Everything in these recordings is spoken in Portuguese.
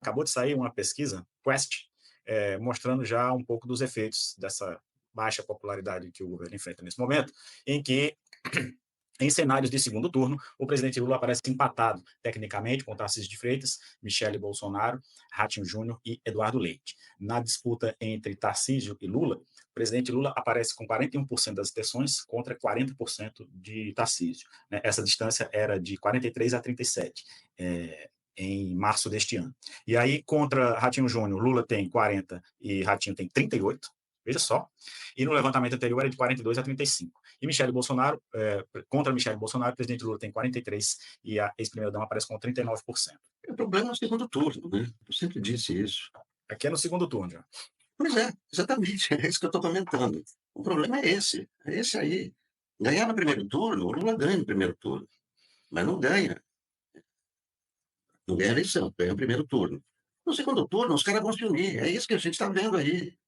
acabou de sair uma pesquisa, Quest, mostrando já um pouco dos efeitos dessa baixa popularidade que o governo enfrenta nesse momento, em que, em cenários de segundo turno, o presidente Lula aparece empatado, tecnicamente, com Tarcísio de Freitas, Michele Bolsonaro, Ratinho Júnior e Eduardo Leite. Na disputa entre Tarcísio e Lula, o presidente Lula aparece com 41% das intenções contra 40% de Tarcísio. Né? Essa distância era de 43 a 37. Em março deste ano. E aí, contra Ratinho Júnior, Lula tem 40 e Ratinho tem 38, veja só. E no levantamento anterior era de 42 a 35. E Michele Bolsonaro, contra Michele Bolsonaro, o presidente Lula tem 43 e a ex-primeira-dama aparece com 39%. O problema é o segundo turno, né? Eu sempre disse isso. Aqui é no segundo turno já. Pois é, exatamente, é isso que eu estou comentando. O problema é esse aí. Ganhar no primeiro turno, o Lula ganha no primeiro turno, mas não ganha a eleição, ganha o primeiro turno. No segundo turno, os caras vão se unir, é isso que a gente está vendo aí,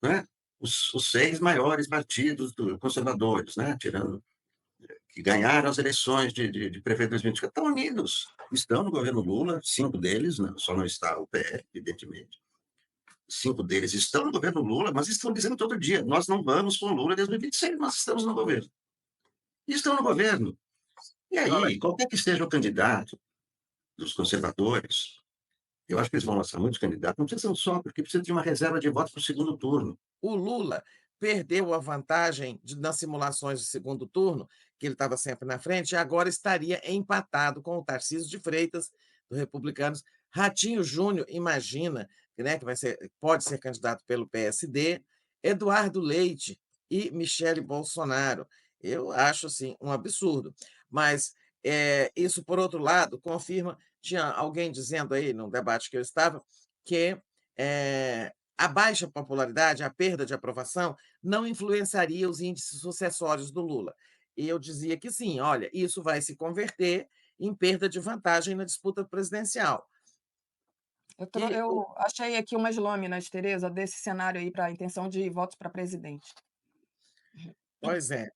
né? Os seis maiores partidos conservadores, né? Tirando que ganharam as eleições de prefeito de 2024, estão unidos, estão no governo Lula, cinco deles, né? Só não está o PL, evidentemente. Cinco deles estão no governo Lula, mas estão dizendo todo dia: nós não vamos com Lula desde 2026, nós estamos no governo. E estão no governo. E aí, qualquer que seja o candidato dos conservadores, eu acho que eles vão lançar muitos candidatos, não precisam só, porque precisa de uma reserva de votos para o segundo turno. O Lula perdeu a vantagem nas simulações de segundo turno, que ele estava sempre na frente, e agora estaria empatado com o Tarcísio de Freitas, do Republicanos. Ratinho Júnior, imagina, né, que pode ser candidato pelo PSD, Eduardo Leite e Michele Bolsonaro. Eu acho assim, um absurdo. Mas isso, por outro lado, confirma. Tinha alguém dizendo aí, no debate que eu estava, que a baixa popularidade, a perda de aprovação, não influenciaria os índices sucessórios do Lula. E eu dizia que sim, olha, isso vai se converter em perda de vantagem na disputa presidencial. Eu achei aqui umas lâminas, Tereza, desse cenário aí para a intenção de votos para presidente. Pois é.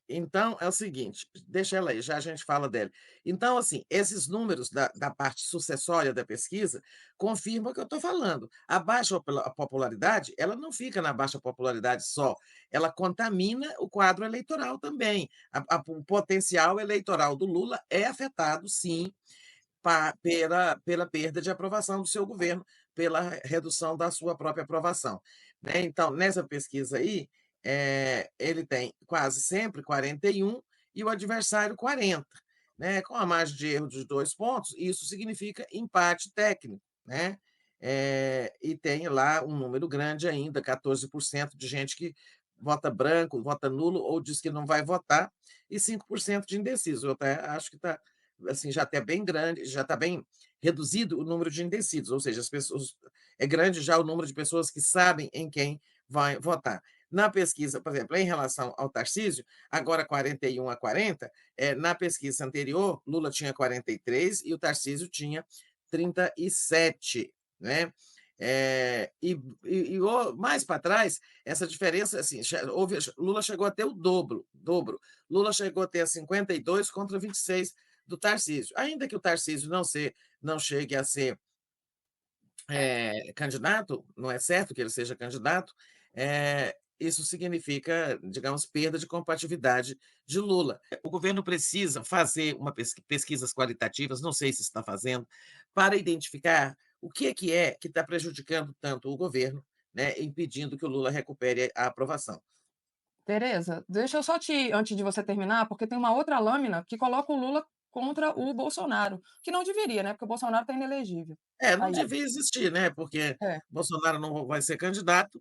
Então é o seguinte, deixa ela aí, já a gente fala dela. Então, assim, esses números da parte sucessória da pesquisa confirmam o que eu estou falando. A baixa popularidade, ela não fica na baixa popularidade só, ela contamina o quadro eleitoral também. O potencial eleitoral do Lula é afetado, sim, pela perda de aprovação do seu governo, pela redução da sua própria aprovação. Né? Então, nessa pesquisa aí, ele tem quase sempre 41 e o adversário 40. Né? Com a margem de erro de 2 pontos, isso significa empate técnico. Né? E tem lá um número grande ainda, 14% de gente que vota branco, vota nulo ou diz que não vai votar, e 5% de indeciso. Eu até acho que está assim, já está bem grande, já está bem reduzido o número de indecisos, ou seja, as pessoas é grande já o número de pessoas que sabem em quem vai votar. Na pesquisa, por exemplo, em relação ao Tarcísio, agora 41 a 40, na pesquisa anterior, Lula tinha 43 e o Tarcísio tinha 37, né? Mais para trás, essa diferença, assim, Lula chegou a ter o dobro. Lula chegou a ter 52 contra 26 do Tarcísio. Ainda que o Tarcísio não chegue a ser candidato, não é certo que ele seja candidato, isso significa, digamos, perda de compatibilidade de Lula. O governo precisa fazer pesquisas qualitativas, não sei se está fazendo, para identificar o que que está prejudicando tanto o governo, né, impedindo que o Lula recupere a aprovação. Tereza, deixa eu só antes de você terminar, porque tem uma outra lâmina que coloca o Lula contra o Bolsonaro, que não deveria, né? Porque o Bolsonaro está inelegível. Não Aí, devia existir, né? Porque é. Bolsonaro não vai ser candidato,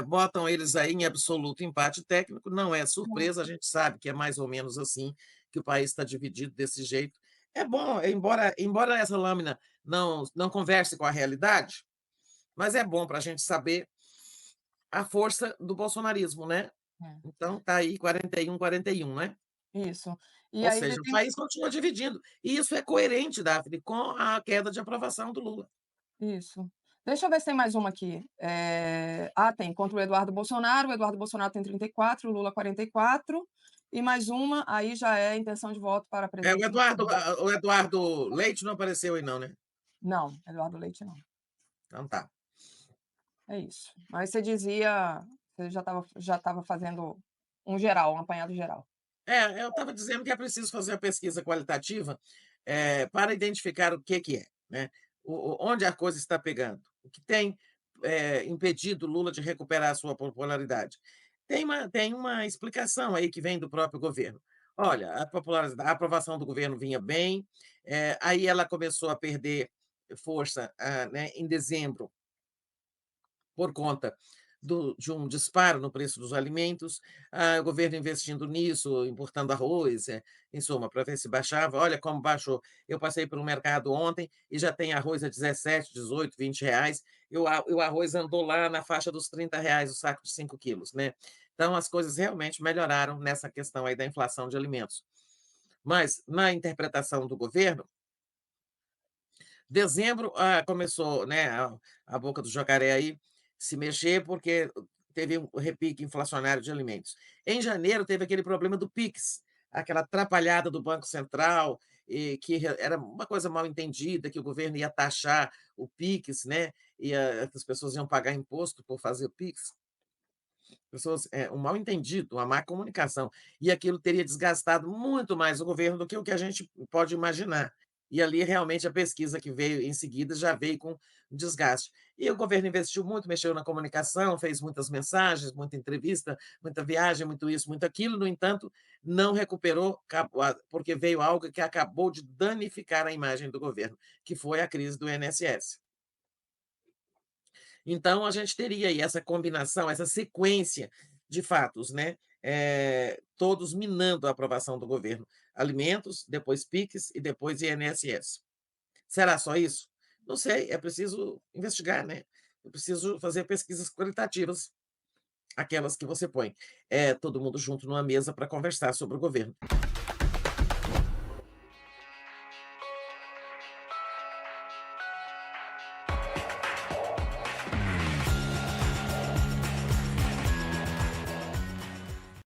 botam eles aí em absoluto empate técnico, não é surpresa, a gente sabe que é mais ou menos assim, que o país está dividido desse jeito. É bom, embora essa lâmina não converse com a realidade, mas é bom para a gente saber a força do bolsonarismo, né? É, Então tá aí 41-41, né? isso. E Ou aí seja, o país continua dividindo. E isso é coerente, Daphne, com a queda de aprovação do Lula. isso. Deixa eu ver se tem mais uma aqui. Tem contra o Eduardo Bolsonaro tem 34, o Lula 44, e mais uma, aí já é intenção de voto para É, presidente. o Eduardo Leite não apareceu aí não, né? Não, Eduardo Leite não. Então tá. É isso. Mas você dizia, você já estava fazendo um geral, um apanhado geral. Eu estava dizendo que é preciso fazer a pesquisa qualitativa, para identificar o que é, né, onde a coisa está pegando, o que tem, impedido Lula de recuperar a sua popularidade. Tem uma explicação aí que vem do próprio governo. Olha, a aprovação do governo vinha bem, aí ela começou a perder força, né, em dezembro, por conta de um disparo no preço dos alimentos, o governo investindo nisso, importando arroz, em suma, para ver se baixava. Olha como baixou. Eu passei pelo mercado ontem e já tem arroz a 17, 18, R$ 20, e o arroz andou lá na faixa dos R$ 30 o saco de 5 quilos, né? Então, as coisas realmente melhoraram nessa questão aí da inflação de alimentos. Mas, na interpretação do governo, dezembro, começou, né, a boca do jacaré aí se mexer, porque teve um repique inflacionário de alimentos. Em janeiro, teve aquele problema do PIX, aquela atrapalhada do Banco Central, que era uma coisa mal entendida, que o governo ia taxar o PIX, né, as pessoas iam pagar imposto por fazer o PIX. Um mal entendido, uma má comunicação. E aquilo teria desgastado muito mais o governo do que o que a gente pode imaginar. E ali, realmente, a pesquisa que veio em seguida já veio com desgaste. E o governo investiu muito, mexeu na comunicação, fez muitas mensagens, muita entrevista, muita viagem, muito isso, muito aquilo. No entanto, não recuperou, porque veio algo que acabou de danificar a imagem do governo, que foi a crise do INSS. Então, a gente teria aí essa combinação, essa sequência de fatos, né? Todos minando a aprovação do governo. Alimentos, depois PIX e depois INSS. Será só isso? Não sei, é preciso investigar, né? É preciso fazer pesquisas qualitativas, aquelas que você põe todo mundo junto numa mesa para conversar sobre o governo.